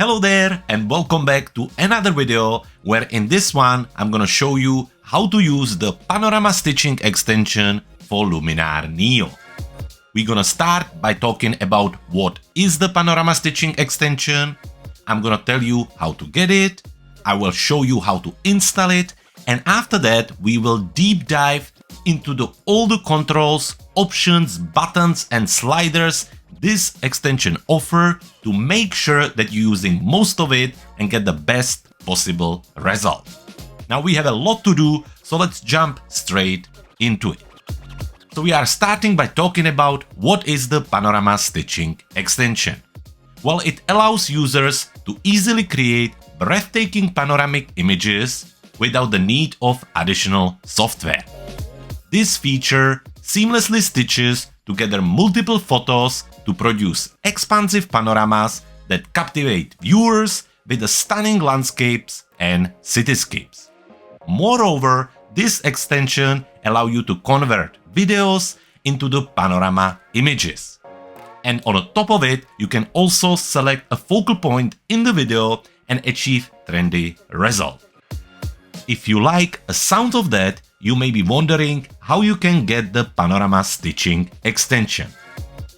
Hello there and welcome back to another video where in this one I'm gonna show you how to use the Panorama Stitching extension for Luminar NEO. We're gonna start by talking about what is the Panorama Stitching extension. I'm gonna tell you how to get it, I will show you how to install it, and after that we will deep dive into all the controls, options, buttons and sliders this extension offers to make sure that you're using most of it and get the best possible result. Now we have a lot to do, so let's jump straight into it. So we are starting by talking about what is the Panorama Stitching extension. Well, it allows users to easily create breathtaking panoramic images without the need of additional software. This feature seamlessly stitches together multiple photos to produce expansive panoramas that captivate viewers with the stunning landscapes and cityscapes. Moreover, this extension allows you to convert videos into the panorama images. And on the top of it, you can also select a focal point in the video and achieve trendy result. If you like a sound of that, you may be wondering how you can get the Panorama Stitching extension.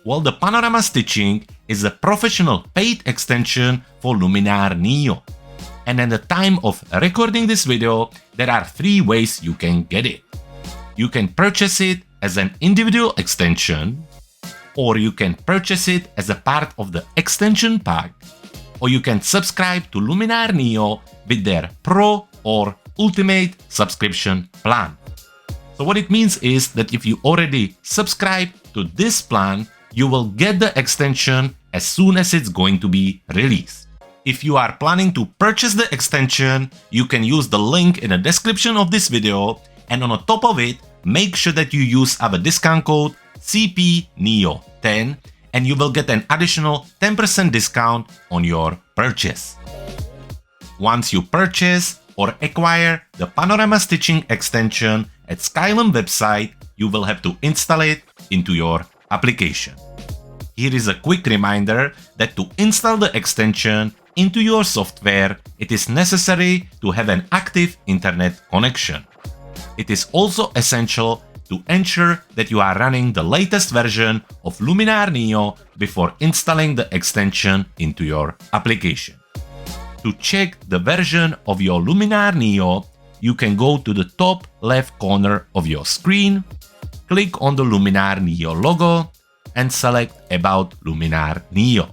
Well, the Panorama Stitching is a professional paid extension for Luminar NEO. And at the time of recording this video, there are 3 ways you can get it. You can purchase it as an individual extension, or you can purchase it as a part of the extension pack, or you can subscribe to Luminar NEO with their Pro or Ultimate subscription plan. So what it means is that if you already subscribe to this plan, you will get the extension as soon as it's going to be released. If you are planning to purchase the extension, you can use the link in the description of this video, and on the top of it, make sure that you use our discount code CPNEO10 and you will get an additional 10% discount on your purchase. Once you purchase or acquire the Panorama Stitching extension at Skylum website, you will have to install it into your application. Here is a quick reminder that to install the extension into your software, it is necessary to have an active internet connection. It is also essential to ensure that you are running the latest version of Luminar NEO before installing the extension into your application. To check the version of your Luminar NEO, you can go to the top left corner of your screen, click on the Luminar NEO logo, and select About Luminar NEO.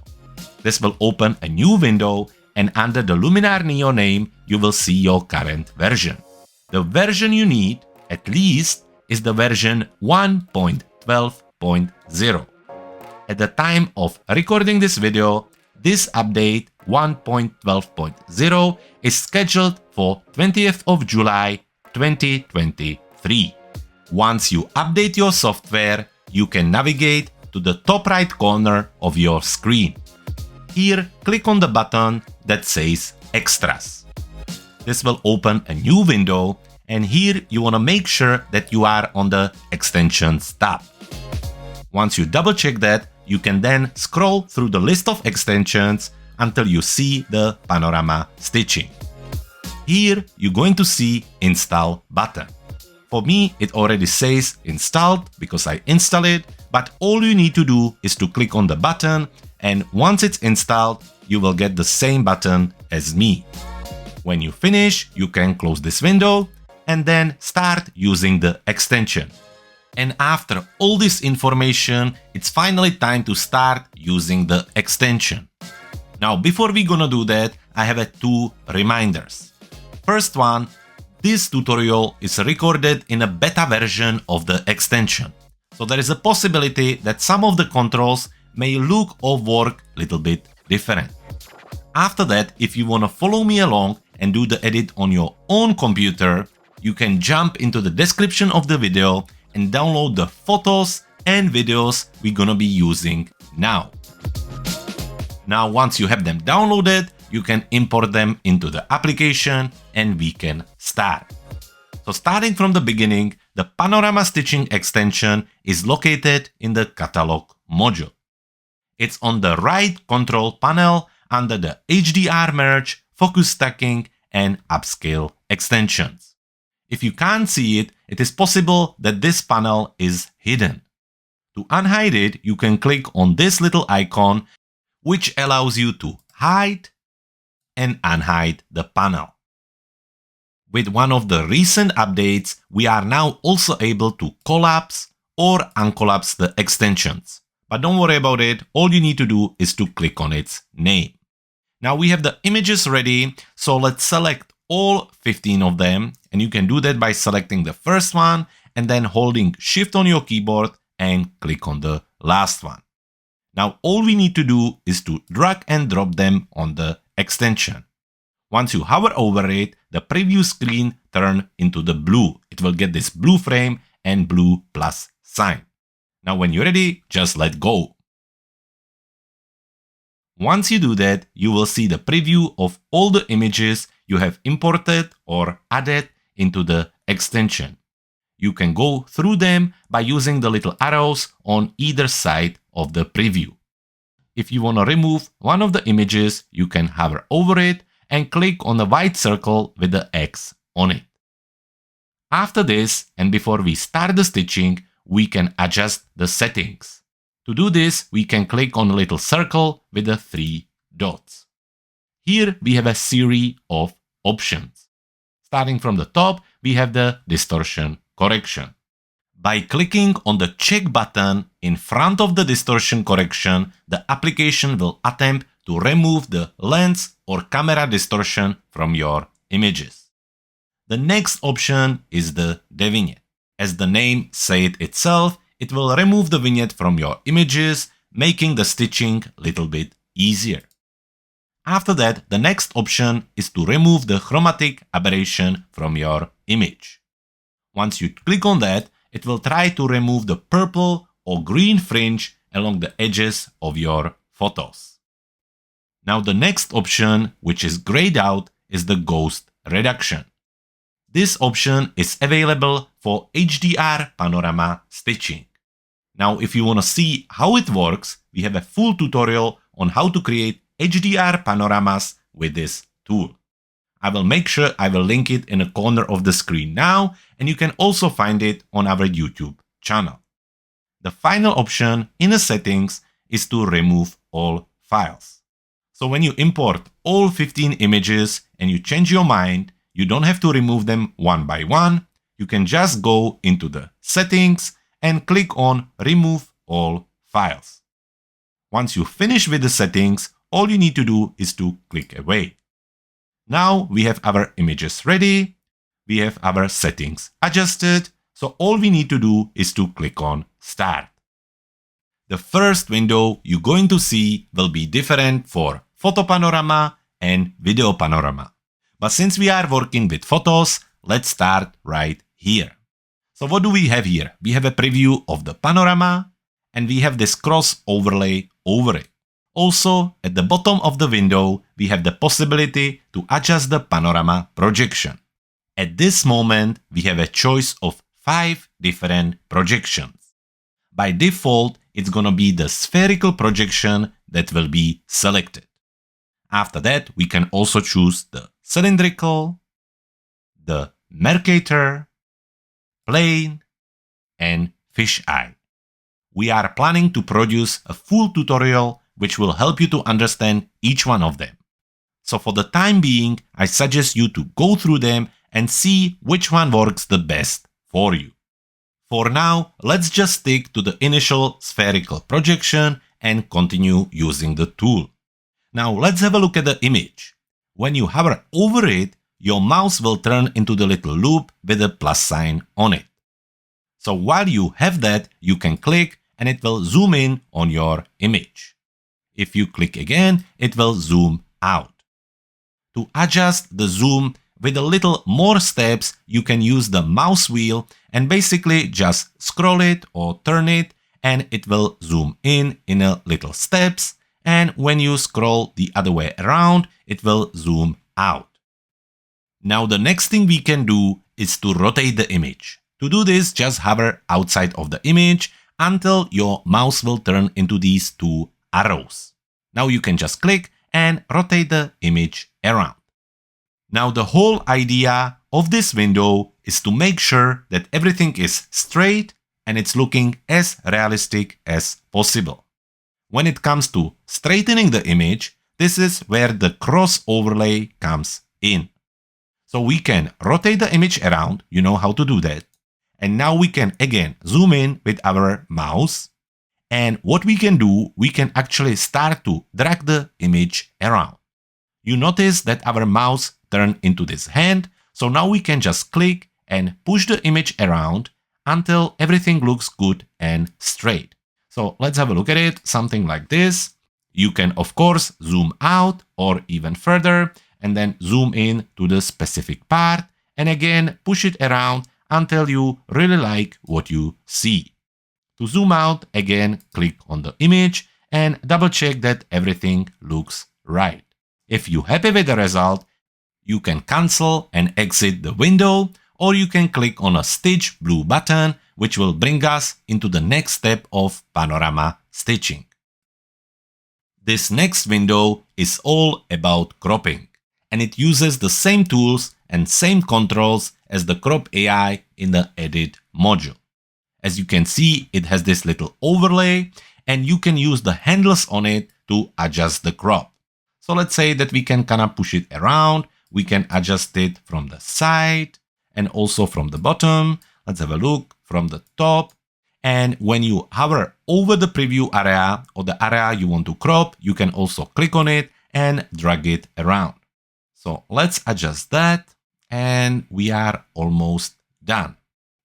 This will open a new window, and under the Luminar NEO name, you will see your current version. The version you need, at least, is the version 1.12.0. At the time of recording this video, this update 1.12.0 is scheduled for 20th of July 2023. Once you update your software, you can navigate to the top right corner of your screen. Here, click on the button that says Extras. This will open a new window, and here you want to make sure that you are on the Extensions tab. Once you double check that, you can then scroll through the list of extensions until you see the Panorama Stitching. Here you're going to see Install button. For me, it already says installed because I installed it, but all you need to do is to click on the button, and once it's installed, you will get the same button as me. When you finish, you can close this window and then start using the extension. And after all this information, it's finally time to start using the extension. Now, before we're gonna do that, I have 2 reminders. First one, this tutorial is recorded in a beta version of the extension. So there is a possibility that some of the controls may look or work a little bit different. After that, if you wanna follow me along and do the edit on your own computer, you can jump into the description of the video and download the photos and videos we're gonna be using now. Now, once you have them downloaded, you can import them into the application and we can start. So starting from the beginning, the Panorama Stitching extension is located in the Catalog module. It's on the right control panel under the HDR merge, focus stacking, and upscale extensions. If you can't see it, it is possible that this panel is hidden. To unhide it, you can click on this little icon, which allows you to hide and unhide the panel. With one of the recent updates, we are now also able to collapse or uncollapse the extensions. But don't worry about it, all you need to do is to click on its name. Now we have the images ready, so let's select all 15 of them, and you can do that by selecting the first one and then holding Shift on your keyboard and click on the last one. Now all we need to do is to drag and drop them on the extension. Once you hover over it, the preview screen turns into the blue. It will get this blue frame and blue plus sign. Now when you're ready, just let go. Once you do that, you will see the preview of all the images you have imported or added into the extension. You can go through them by using the little arrows on either side of the preview. If you want to remove one of the images, you can hover over it and click on the white circle with the X on it. After this, and before we start the stitching, we can adjust the settings. To do this, we can click on the little circle with the 3 dots. Here we have a series of options. Starting from the top, we have the distortion correction. By clicking on the check button in front of the distortion correction, the application will attempt to remove the lens or camera distortion from your images. The next option is the devignette. As the name says itself, it will remove the vignette from your images, making the stitching a little bit easier. After that, the next option is to remove the chromatic aberration from your image. Once you click on that, it will try to remove the purple or green fringe along the edges of your photos. Now the next option, which is grayed out, is the ghost reduction. This option is available for HDR panorama stitching. Now if you want to see how it works, we have a full tutorial on how to create HDR panoramas with this tool. I will make sure I will link it in the corner of the screen now, and you can also find it on our YouTube channel. The final option in the settings is to remove all files. So when you import all 15 images and you change your mind, you don't have to remove them one by one. You can just go into the settings and click on remove all files. Once you finish with the settings, all you need to do is to click away. Now we have our images ready. We have our settings adjusted. So all we need to do is to click on start. The first window you're going to see will be different for photo panorama and video panorama. But since we are working with photos, let's start right here. So what do we have here? We have a preview of the panorama and we have this cross overlay over it. Also, at the bottom of the window, we have the possibility to adjust the panorama projection. At this moment, we have a choice of 5 different projections. By default, it's gonna be the spherical projection that will be selected. After that, we can also choose the cylindrical, the Mercator, plane, and fisheye. We are planning to produce a full tutorial which will help you to understand each one of them. So for the time being, I suggest you to go through them and see which one works the best for you. For now, let's just stick to the initial spherical projection and continue using the tool. Now let's have a look at the image. When you hover over it, your mouse will turn into the little loop with a plus sign on it. So while you have that, you can click and it will zoom in on your image. If you click again, it will zoom out. To adjust the zoom with a little more steps, you can use the mouse wheel and basically just scroll it or turn it and it will zoom in a little steps. And when you scroll the other way around, it will zoom out. Now the next thing we can do is to rotate the image. To do this, just hover outside of the image until your mouse will turn into these 2 arrows. Now you can just click and rotate the image around. Now the whole idea of this window is to make sure that everything is straight and it's looking as realistic as possible. When it comes to straightening the image, this is where the cross overlay comes in. So we can rotate the image around, you know how to do that. And now we can again zoom in with our mouse. And what we can do, we can actually start to drag the image around. You notice that our mouse turned into this hand. So now we can just click and push the image around until everything looks good and straight. So let's have a look at it, something like this. You can of course zoom out or even further and then zoom in to the specific part and again push it around until you really like what you see. To zoom out, again click on the image and double check that everything looks right. If you're happy with the result, you can cancel and exit the window, or you can click on a Stitch blue button, which will bring us into the next step of Panorama Stitching. This next window is all about cropping, and it uses the same tools and same controls as the Crop AI in the Edit module. As you can see, it has this little overlay, and you can use the handles on it to adjust the crop. So let's say that we can kind of push it around. We can adjust it from the side and also from the bottom. Let's have a look from the top. And when you hover over the preview area or the area you want to crop, you can also click on it and drag it around. So let's adjust that and we are almost done.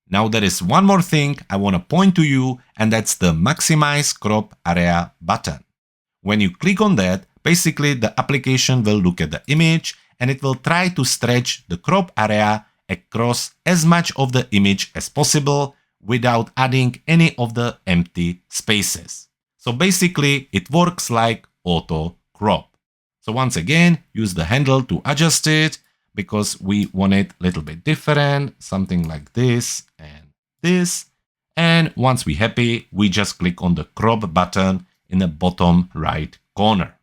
Now there is one more thing I want to point to you, and that's the Maximize Crop Area button. When you click on that, basically the application will look at the image and it will try to stretch the crop area across as much of the image as possible without adding any of the empty spaces. So basically it works like auto crop. So once again, use the handle to adjust it because we want it a little bit different, something like this and this. And once we're happy, we just click on the crop button in the bottom right corner.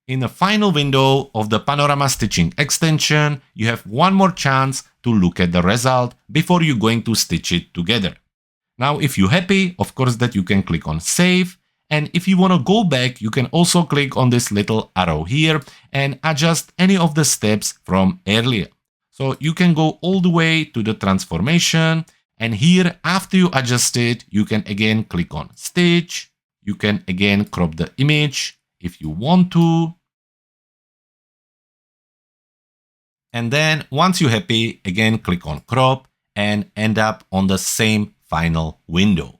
In the final window of the Panorama Stitching extension, you have one more chance to look at the result before you're going to stitch it together. Now, if you're happy, of course, that you can click on Save. And if you want to go back, you can also click on this little arrow here and adjust any of the steps from earlier. So you can go all the way to the transformation. And here, after you adjust it, you can again click on Stitch. You can again crop the image if you want to. And then once you're happy, again click on crop and end up on the same final window.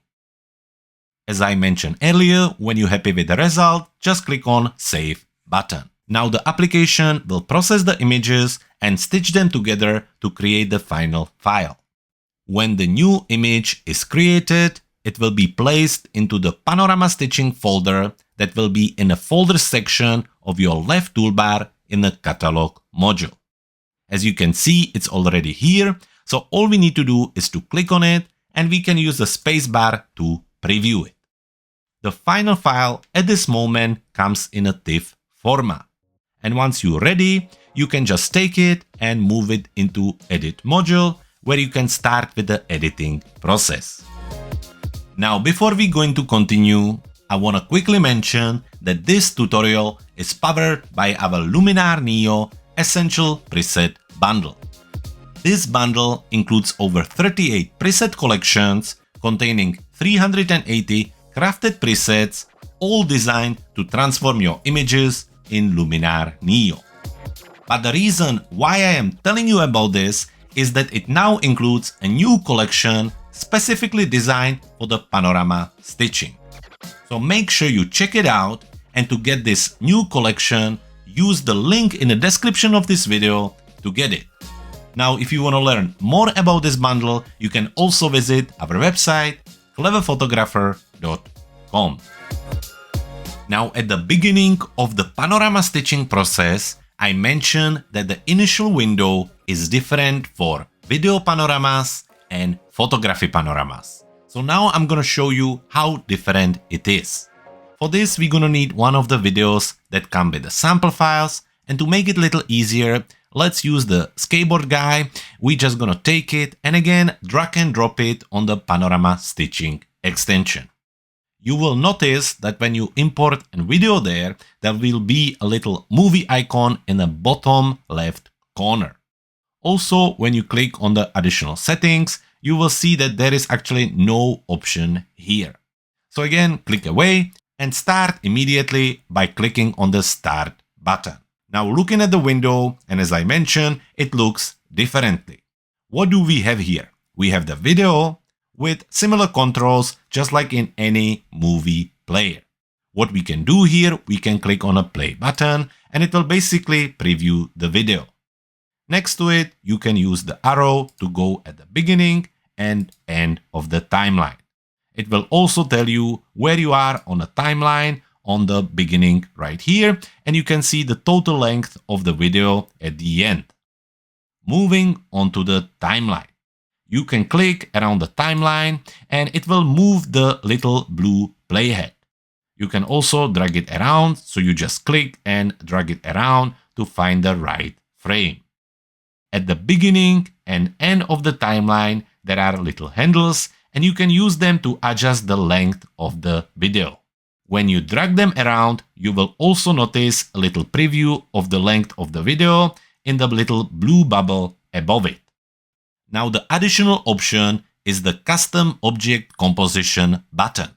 As I mentioned earlier, when you're happy with the result, just click on Save button. Now the application will process the images and stitch them together to create the final file. When the new image is created, it will be placed into the Panorama Stitching folder that will be in a folder section of your left toolbar in the Catalog module. As you can see, it's already here. So all we need to do is to click on it and we can use the spacebar to preview it. The final file at this moment comes in a TIFF format. And once you're ready, you can just take it and move it into Edit module where you can start with the editing process. Now, before we going to continue, I want to quickly mention that this tutorial is powered by our Luminar NEO Essential Preset Bundle. This bundle includes over 38 preset collections containing 380 crafted presets, all designed to transform your images in Luminar NEO. But the reason why I am telling you about this is that it now includes a new collection specifically designed for the Panorama Stitching. So make sure you check it out, and to get this new collection, use the link in the description of this video to get it. Now, if you want to learn more about this bundle, you can also visit our website, cleverphotographer.com. Now, at the beginning of the Panorama Stitching process, I mentioned that the initial window is different for video panoramas and photography panoramas. So now I'm going to show you how different it is. For this, we're gonna need one of the videos that come with the sample files, and to make it a little easier, let's use the skateboard guy. We're just gonna take it and again drag and drop it on the Panorama Stitching extension. You will notice that when you import a video there will be a little movie icon in the bottom left corner. Also, when you click on the additional settings, you will see that there is actually no option here. So again, click away and start immediately by clicking on the Start button. Now looking at the window, and as I mentioned, it looks differently. What do we have here? We have the video with similar controls just like in any movie player. What we can do here, we can click on a play button and it will basically preview the video. Next to it, you can use the arrow to go at the beginning and end of the timeline. It will also tell you where you are on a timeline on the beginning right here, and you can see the total length of the video at the end. Moving on to the timeline. You can click around the timeline and it will move the little blue playhead. You can also drag it around, so you just click and drag it around to find the right frame. At the beginning and end of the timeline, there are little handles and you can use them to adjust the length of the video. When you drag them around, you will also notice a little preview of the length of the video in the little blue bubble above it. Now the additional option is the Custom Object Composition button.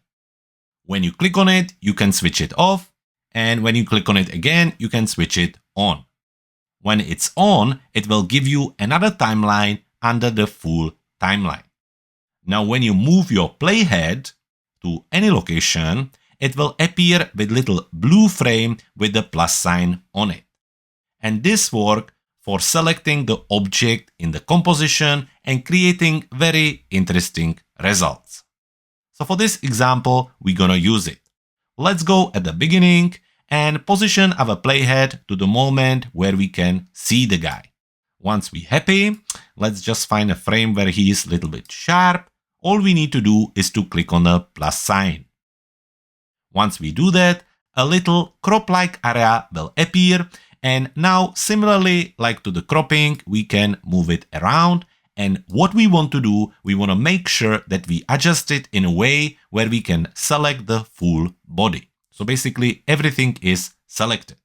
When you click on it, you can switch it off, and when you click on it again, you can switch it on. When it's on, it will give you another timeline under the full timeline. Now when you move your playhead to any location, it will appear with little blue frame with the plus sign on it. And this works for selecting the object in the composition and creating very interesting results. So for this example, we're gonna use it. Let's go at the beginning and position our playhead to the moment where we can see the guy. Once we're happy, let's just find a frame where he is a little bit sharp. All we need to do is to click on the plus sign. Once we do that, a little crop-like area will appear, and now similarly like to the cropping, we can move it around. And what we want to do, we want to make sure that we adjust it in a way where we can select the full body. So basically everything is selected.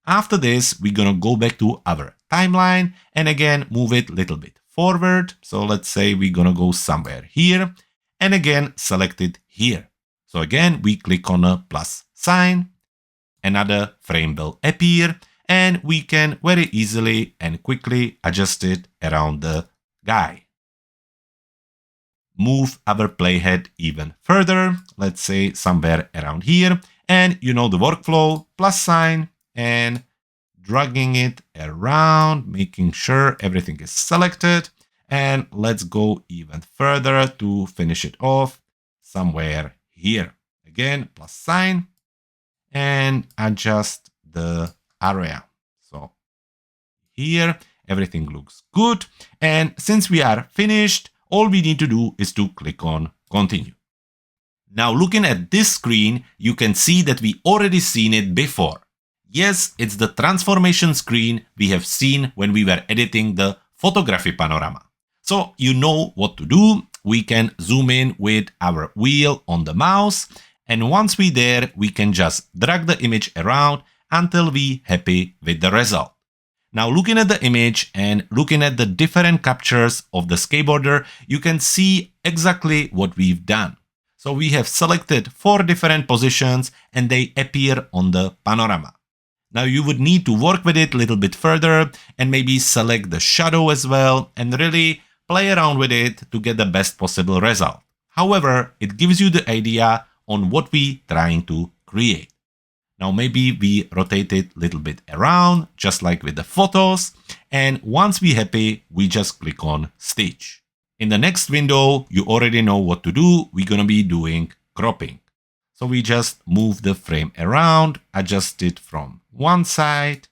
After this, we're gonna go back to our timeline and again move it a little bit forward. So let's say we're gonna go somewhere here and again select it here. So again, we click on a plus sign, another frame will appear, and we can very easily and quickly adjust it around the guy. Move our playhead even further, let's say somewhere around here, and you know the workflow, plus sign and dragging it around, making sure everything is selected, and let's go even further to finish it off somewhere here. Again, plus sign and adjust the area. So here everything looks good, and since we are finished, all we need to do is to click on continue. Now looking at this screen, you can see that we already seen it before. Yes, it's the transformation screen we have seen when we were editing the photography panorama. So you know what to do. We can zoom in with our wheel on the mouse, and once we're there, we can just drag the image around until we're happy with the result. Now looking at the image and looking at the different captures of the skateboarder, you can see exactly what we've done. So we have selected 4 different positions and they appear on the panorama. Now you would need to work with it a little bit further and maybe select the shadow as well and really play around with it to get the best possible result. However, it gives you the idea on what we're trying to create. Now maybe we rotate it a little bit around, just like with the photos, and once we're happy, we just click on Stitch. In the next window, you already know what to do. We're gonna be doing cropping. So we just move the frame around, adjust it from one side,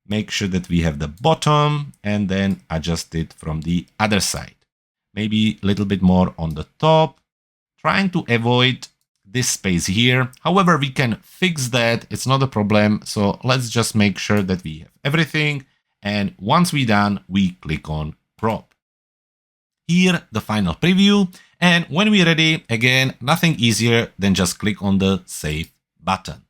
make sure that we have the bottom, and then adjust it from the other side. Maybe a little bit more on the top, trying to avoid this space here. However, we can fix that. It's not a problem. So let's just make sure that we have everything. And once we're done, we click on crop. Here, the final preview. And when we're ready, again, nothing easier than just click on the save button.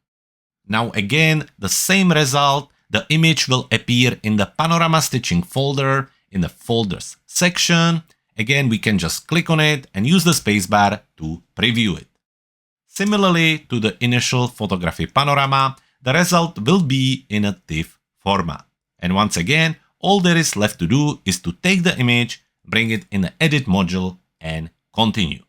Now again, the same result. The image will appear in the Panorama Stitching folder in the folders section. Again, we can just click on it and use the spacebar to preview it. Similarly to the initial photography panorama, the result will be in a TIFF format. And once again, all there is left to do is to take the image, bring it in the edit module and continue.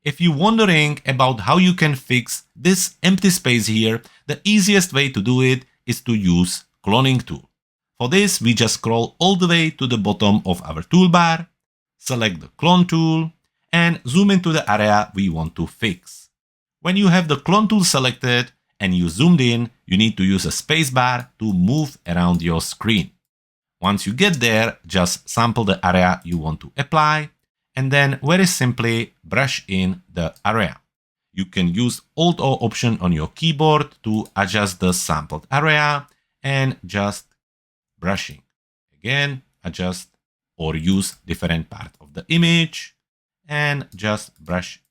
If you're wondering about how you can fix this empty space here, the easiest way to do it is to use cloning tool. For this, we just scroll all the way to the bottom of our toolbar, select the clone tool and zoom into the area we want to fix. When you have the clone tool selected and you zoomed in, you need to use a spacebar to move around your screen. Once you get there, just sample the area you want to apply and then very simply brush in the area. You can use Alt or Option on your keyboard to adjust the sampled area and just brushing. Again, adjust or use different part of the image and just brush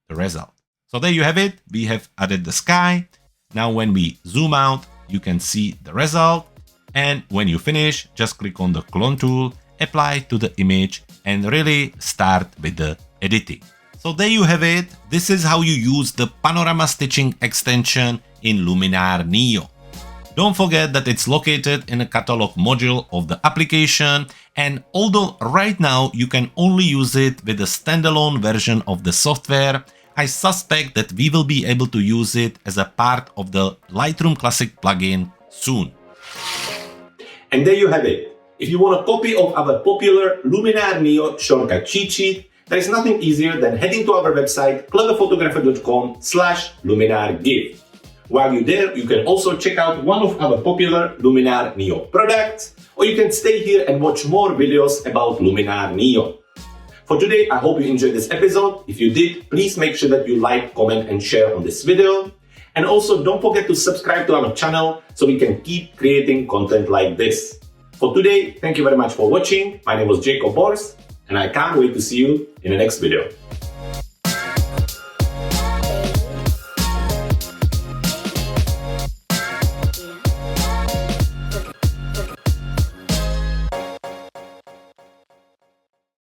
the result. So there you have it. We have added the sky. Now when we zoom out, you can see the result. And when you finish, just click on the clone tool, apply to the image and really start with the editing. So there you have it. This is how you use the Panorama Stitching extension in Luminar NEO. Don't forget that it's located in a catalog module of the application, and although right now you can only use it with a standalone version of the software, I suspect that we will be able to use it as a part of the Lightroom Classic plugin soon. And there you have it. If you want a copy of our popular Luminar NEO shortcut cheat sheet, there is nothing easier than heading to our website cleverphotographer.com/luminargive. While you're there, you can also check out one of our popular Luminar NEO products, or you can stay here and watch more videos about Luminar NEO. For today, I hope you enjoyed this episode. If you did, please make sure that you like, comment and share on this video. And also don't forget to subscribe to our channel so we can keep creating content like this. For today, thank you very much for watching. My name was Jacob Bors, and I can't wait to see you in the next video.